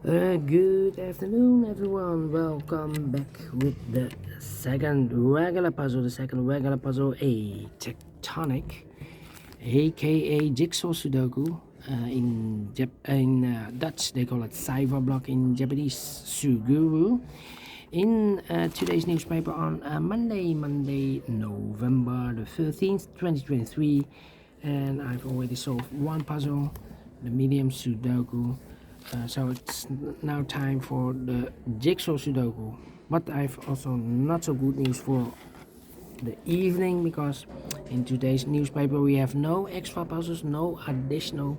Good afternoon, everyone. Welcome back with the second regular puzzle. A tectonic, aka Jigsaw Sudoku. In Dutch, they call it cyberblock. In Japanese, Suguru. In today's newspaper on Monday, November the 13th, 2023, and I've already solved one puzzle, the medium Sudoku. So it's now time for the Jigsaw Sudoku. But I've also not so good news for the evening, because in today's newspaper we have no extra puzzles, no additional.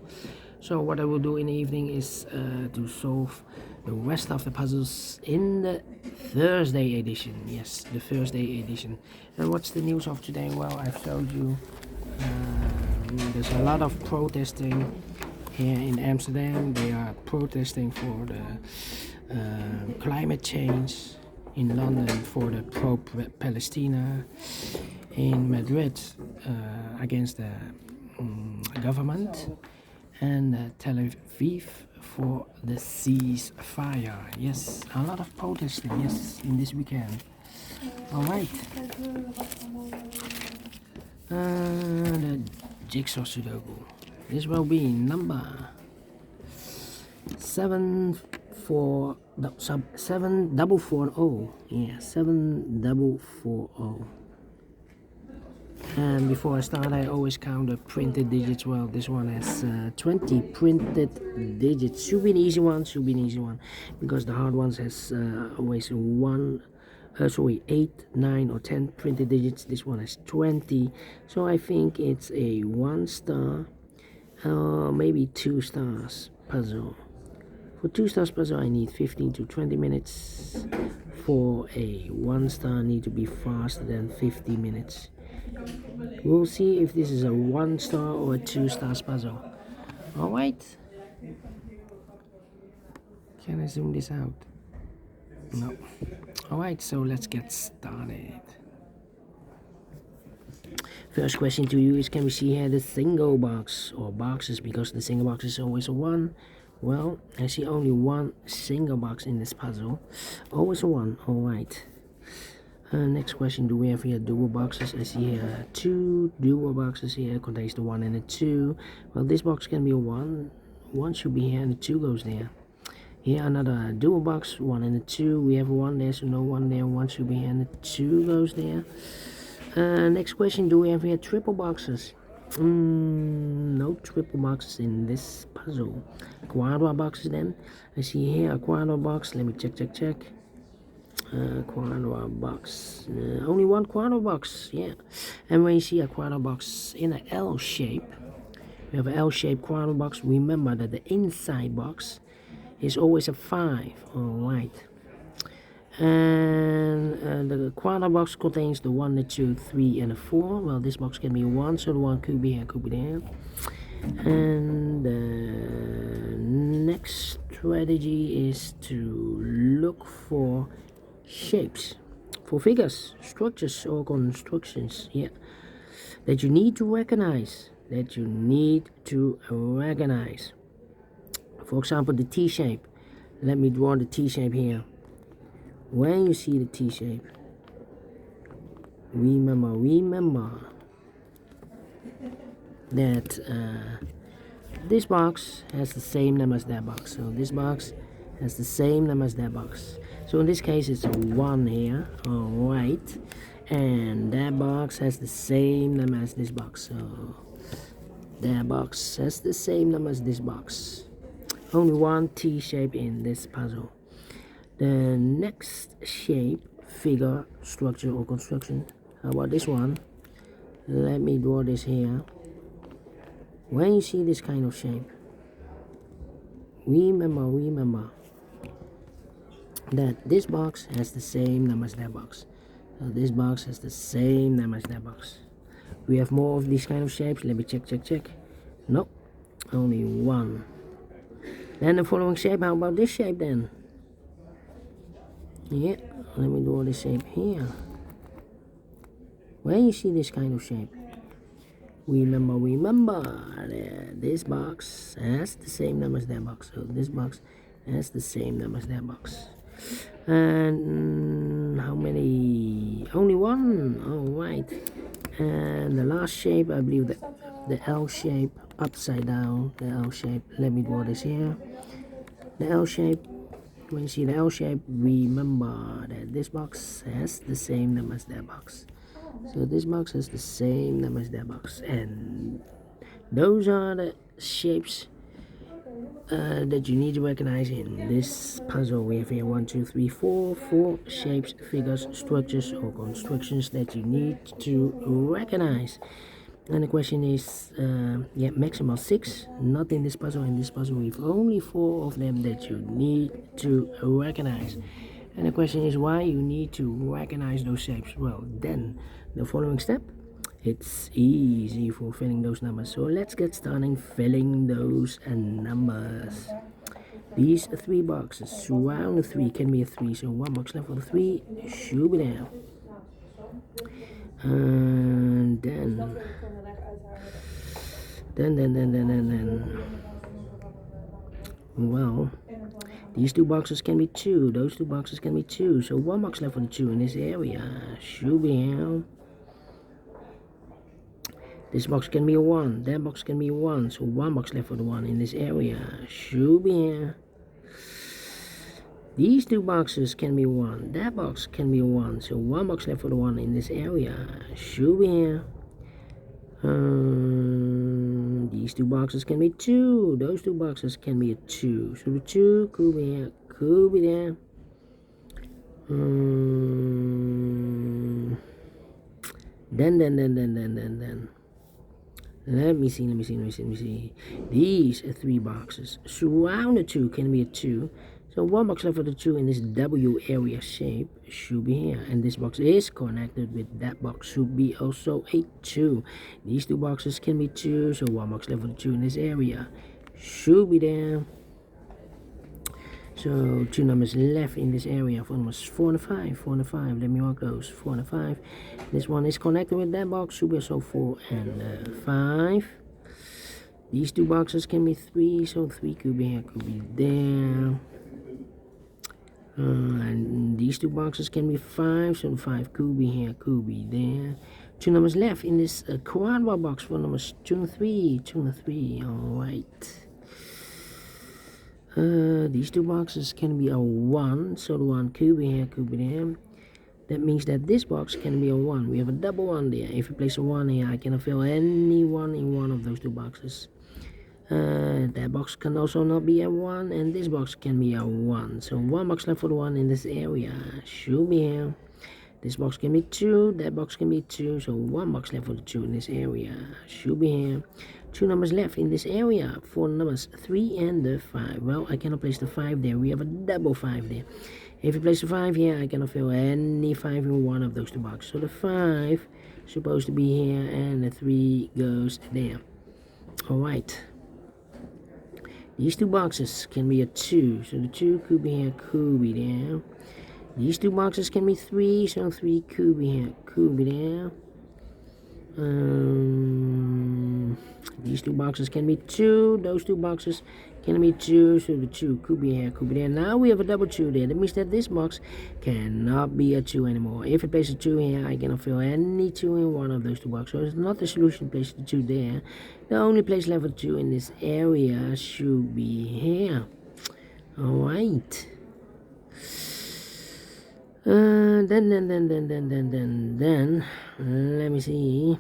So what I will do in the evening is to solve the rest of the puzzles in the Thursday edition. Yes, the Thursday edition. And what's the news of today? Well, I've showed you there's a lot of protesting here in Amsterdam. They are protesting for the climate change. In London for the pro-Palestina. In Madrid against the government. And Tel Aviv for the ceasefire. Yes, a lot of protesting, yes, in this weekend. Alright. The Jigsaw Sudoku. This will be number 7440. Yeah, 7440. And before I start, I always count the printed digits. Well, this one has 20 printed digits. Should be an easy one, because the hard ones has always 8, 9 or 10 printed digits. This one has 20, so I think it's a 1 star, maybe 2 stars puzzle. For 2 stars puzzle, I need 15 to 20 minutes. For a 1 star, I need to be faster than 50 minutes. We'll see if this is a 1 star or a 2 stars puzzle. Alright. Can I zoom this out? No. Alright, so let's get started. First question to you is, can we see here the single box or boxes, because the single box is always a 1. Well, I see only 1 single box in this puzzle. Always a 1. Alright. Next question, do we have here dual boxes? I see here 2 dual boxes here, contains the 1 and the 2. Well, this box can be a 1. 1 should be here and the 2 goes there. Here another dual box, 1 and a 2. We have 1 there, so no 1 there. 1 should be here and the 2 goes there. Next question, do we have here triple boxes? No triple boxes in this puzzle. Quadra boxes then. I see here a quadra box. Let me check. Quadra box. Only 1 quadra box, yeah. And when you see a quadra box in an L shape, we have an L-shaped quadra box. Remember that the inside box is always a 5. Alright. And the quadra box contains the 1, the 2, 3, and the 4. Well, this box can be 1, so the 1 could be here, could be there. And the next strategy is to look for shapes, for figures, structures, or constructions, yeah, that you need to recognize. For example, the T shape. Let me draw the T shape here. When you see the T shape, remember that this box has the same number as that box. So this box has the same number as that box. So in this case, it's a 1 here. Alright. And that box has the same number as this box. So that box has the same number as this box. Only 1 T shape in this puzzle. The next shape, figure, structure, or construction. How about this one? Let me draw this here. When you see this kind of shape, remember that this box has the same number as that box. So this box has the same number as that box. We have more of these kind of shapes. Let me check. Nope, only 1. Then the following shape. How about this shape then? Yeah, let me draw this shape here. When you see this kind of shape, remember that this box has the same number as that box. So this box has the same number as that box. And how many? Only one. All right. And the last shape, I believe that the L shape upside down. The L shape. Let me draw this here. The L shape. When you see the L shape, remember that this box has the same number as that box. So this box has the same number as that box, and those are the shapes that you need to recognize in this puzzle. We have here 1, 2, 3, 4 shapes, figures, structures, or constructions that you need to recognize. And the question is, maximum 6, not in this puzzle. In this puzzle, we have only 4 of them that you need to recognize. And the question is why you need to recognize those shapes. Well, then the following step, it's easy for filling those numbers. So let's get started filling those numbers. These 3 boxes surround the 3 can be a 3. So 1 box left for the 3 should be there. And then well, these 2 boxes can be 2. Those 2 boxes can be 2. So 1 box left for the 2 in this area should be here. This box can be a 1. That box can be a 1. So 1 box left for the 1 in this area should be here. These 2 boxes can be 1. That box can be a 1. So 1 box left for the 1 in this area should be here. These 2 boxes can be 2. Those 2 boxes can be a 2. So the 2 could be here, could be there. Then. Let me see. These 3 boxes surround the 2 can be a 2. So 1 box left for the 2 in this W area shape should be here. And this box is connected with that box, should be also a 2. These 2 boxes can be 2. So 1 box left for the 2 in this area should be there. So 2 numbers left in this area for numbers 4 and 5. 4 and 5. Let me mark those. 4 and 5. This one is connected with that box. Should be also 4 and 5. These 2 boxes can be 3. So 3 could be here, could be there. And these 2 boxes can be 5. So 5 could be here, could be there. 2 numbers left in this quadra box for numbers 2 and 3. 2 and 3. Alright. These 2 boxes can be a 1, so the 1 could be here, could be there. That means that this box can be a 1. We have a double 1 there. If you place a 1 here, I cannot fill any 1 in one of those 2 boxes. That box can also not be a 1, and this box can be a 1. So 1 box left for the 1 in this area should be here. This box can be 2, that box can be 2, so 1 box left for the 2 in this area should be here. 2 numbers left in this area for numbers 3 and the 5. Well, I cannot place the 5 there. We have a double 5 there. If you place the 5 here, I cannot fill any 5 in one of those 2 boxes. So the 5 is supposed to be here, and the 3 goes there. Alright. These 2 boxes can be a 2. So the 2 could be here, could be there. These 2 boxes can be 3. So 3 could be here, could be there. These 2 boxes can be 2. Those 2 boxes can be 2. So the 2 could be here, could be there. Now we have a double 2 there. That means that this box cannot be a 2 anymore. If I place a 2 here, I cannot fill any 2 in one of those 2 boxes. So it's not the solution to place the 2 there. The only place left for 2 in this area should be here. Alright. Then, let me see.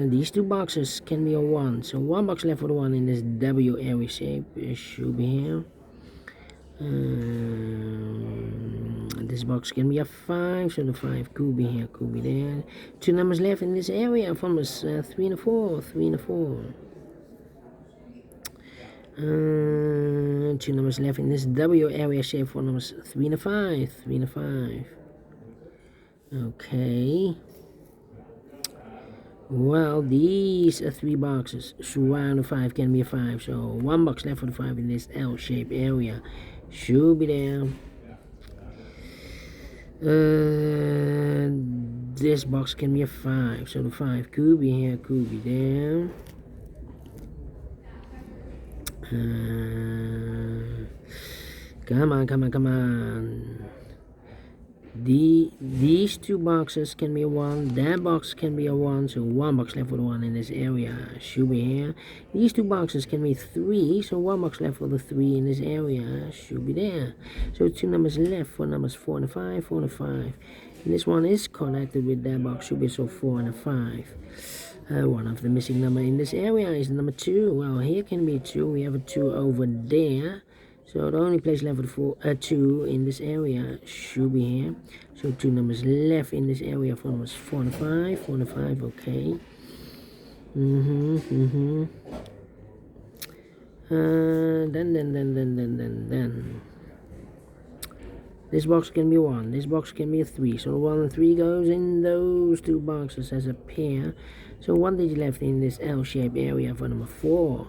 These 2 boxes can be a 1. So 1 box left for the 1 in this W area shape. It should be here. This box can be a 5. So the 5 could be here, could be there. 2 numbers left in this area for numbers 3 and 4. 3 and 4. 2 numbers left in this W area shape for numbers 3 and 5. 3 and 5. Okay. Well, these 3 boxes surround the 5 can be a 5. So 1 box left for the 5 in this L-shaped area should be there. This box can be a 5. So the 5 could be here, could be there. Come on, come on, come on. These two boxes can be a 1, that box can be a 1, so 1 box left with 1 in this area, should be here. These two boxes can be 3, so 1 box left with a 3 in this area, should be there. So 2 numbers left for numbers 4 and a 5, 4 and a 5. And this one is connected with that box, should be so 4 and a 5. One of the missing number in this area is the number 2. Well, here can be 2, we have a 2 over there. So the only place left for 2 in this area should be here. So 2 numbers left in this area for numbers 4 and 5, 4 and 5, okay. Then. This box can be 1, this box can be a 3. So 1 and 3 goes in those two boxes as a pair. So 1 digit left in this L-shaped area for number 4.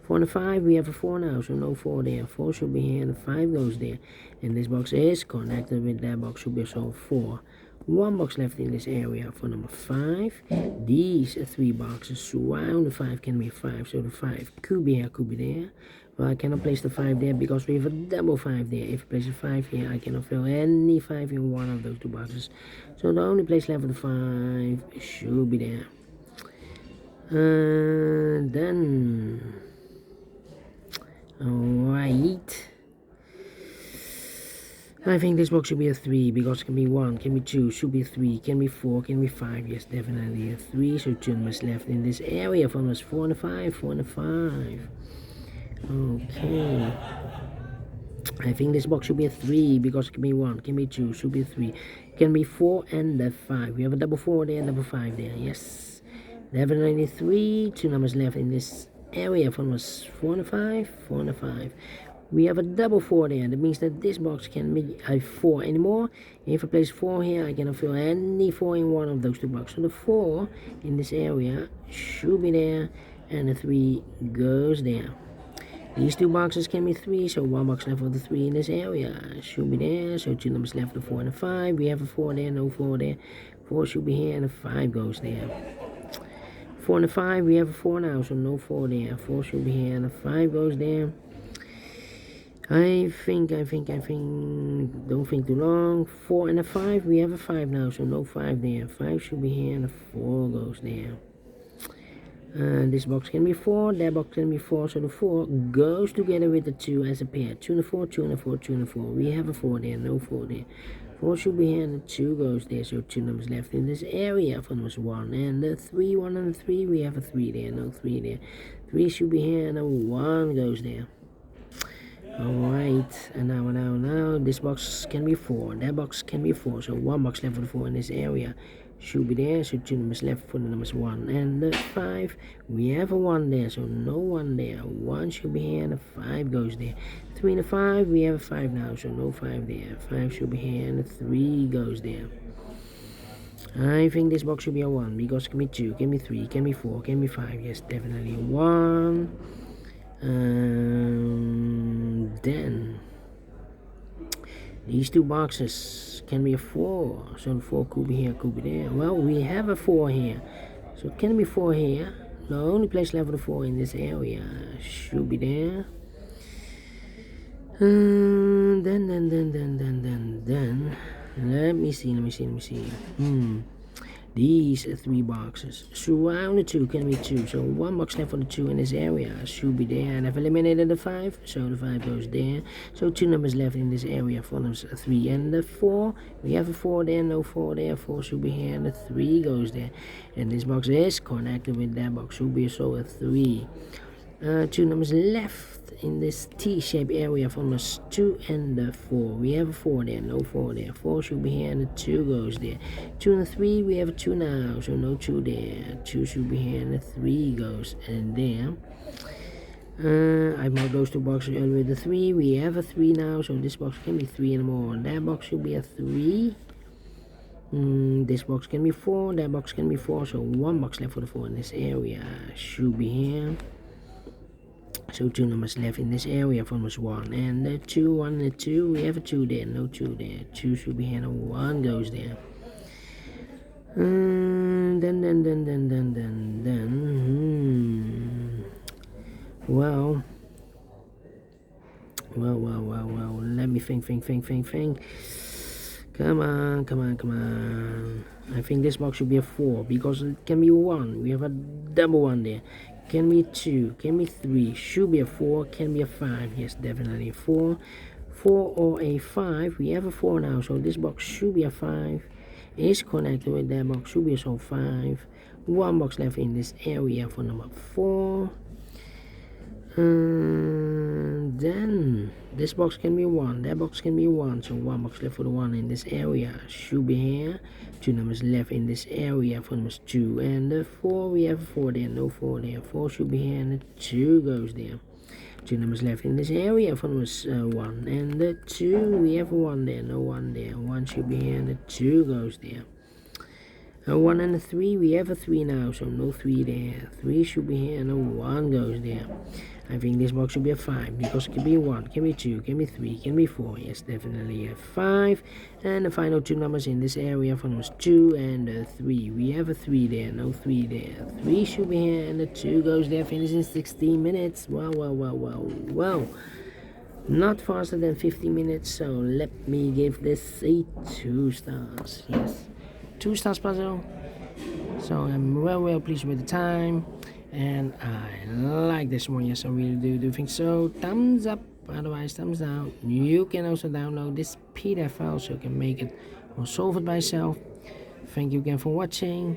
4 and a 5, we have a 4 now, so no 4 there. 4 should be here, and the 5 goes there. And this box is connected with that box, should be so 4. 1 box left in this area for number 5. These 3 boxes surround the 5 can be 5, so the 5 could be here, could be there. Well, I cannot place the 5 there because we have a double 5 there. If I place a 5 here, I cannot fill any 5 in one of those two boxes. So the only place left for the 5 should be there. Then... Alright. I think this box should be a 3 because it can be 1, can be 2, should be 3, can be 4, can be 5. Yes, definitely a 3. So 2 numbers left in this area for numbers 4 and a 5, 4 and a 5. Okay. I think this box should be a 3 because it can be 1, can be 2, should be 3, can be 4 and a 5. We have a double 4 there, double 5 there. Yes. Definitely 3. 2 numbers left in this area for numbers 4 and a 5, 4 and a 5. We have a double 4 there. That means that this box can be a 4 anymore. If I place 4 here, I cannot fill any 4 in one of those two boxes. So the 4 in this area should be there, and the 3 goes there. These two boxes can be 3, so 1 box left for the 3 in this area should be there. So 2 numbers left, the 4 and the 5. We have a 4 there, no 4 there. 4 should be here, and the 5 goes there. 4 and a 5, we have a 4 now, so no 4 there. 4 should be here, and the 5 goes there. I think, don't think too long. 4 and a 5, we have a 5 now, so no 5 there. 5 should be here, and the 4 goes there. This box can be 4, that box can be 4, so the 4 goes together with the 2 as a pair. 2 and a 4, 2 and a 4, 2 and a 4. We have a 4 there, no 4 there. 4 should be here, and the 2 goes there, so 2 numbers left in this area for numbers 1. And the 3, 1 and 3, we have a 3 there, no 3 there. 3 should be here, and a 1 goes there. Alright, and now, this box can be 4, that box can be 4, so 1 box left for the 4 in this area should be there, so 2 numbers left for the numbers 1 and the 5. We have a 1 there, so no 1 there. 1 should be here, and the 5 goes there. 3 and a 5, we have a 5 now, so no 5 there. 5 should be here, and the 3 goes there. I think this box should be a 1 because it can be 2, can be 3, can be 4, can be 5. Yes, definitely 1. Then these two boxes can be a 4, so the 4 could be here, could be there. Well, we have a 4 here, so it can be 4 here. The only place left for the 4 in this area should be there. Then let me see. These 3 boxes surround the 2 can be 2, so 1 box left for the 2 in this area should be there, and I've eliminated the 5, so the 5 goes there. So 2 numbers left in this area for numbers 3 and the 4. We have a 4 there, no 4 there. 4 should be here, and the 3 goes there. And this box is connected with that box, should be so a 3. 2 numbers left in this T-shaped area for numbers 2 and the 4. We have a 4 there, no 4 there. 4 should be here, and the 2 goes there. 2 and the 3, we have a 2 now, so no 2 there. 2 should be here, and the 3 goes in there. I marked those two boxes earlier with the 3. We have a 3 now, so this box can be 3 and more. That box should be a 3. This box can be 4, that box can be 4, so 1 box left for the 4 in this area should be here. So 2 numbers left in this area for numbers 1 and the 2, 1 and the 2. We have a 2 there, no 2 there. 2 should be here, and 1 goes there. Well, Well. Let me think. Come on. I think this box should be a 4 because it can be 1. We have a double 1 there. Can be 2. Can be 3. Should be a 4. Can be a 5. Yes, definitely a 4. 4 or a 5. We have a 4 now, so this box should be a 5. Is connected with that box. Should be also 5. 1 box left in this area for number 4. Then this box can be 1, that box can be 1, so 1 box left for the 1 in this area should be here. 2 numbers left in this area for numbers 2 and the 4. We have a 4 there, no 4 there. 4 should be here and the 2 goes there. 2 numbers left in this area for numbers 1 and the 2. We have a 1 there, no 1 there. 1 should be here and the 2 goes there. 1 and a 3, we have a 3 now, so no 3 there. 3 should be here and a 1 goes there. I think this box should be a 5 because it can be 1, can be 2, can be 3, can be 4. Yes, definitely a 5. And the final 2 numbers in this area for numbers 2 and 3. We have a 3 there, no 3 there. 3 should be here and the 2 goes there. Finish in 16 minutes. Well. Not faster than 15 minutes, so let me give this a 2 stars. Yes, 2 stars puzzle. So I'm well pleased with the time. And I like this one. Yes, I really do think so. Thumbs up, otherwise thumbs down. You can also download this PDF file so you can make it or solve it by yourself. Thank you again for watching,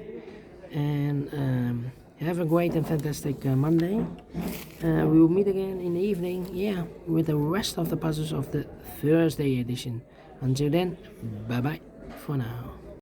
and have a great and fantastic Monday. We will meet again in the evening, with the rest of the puzzles of the Thursday edition. Until then, bye bye for now.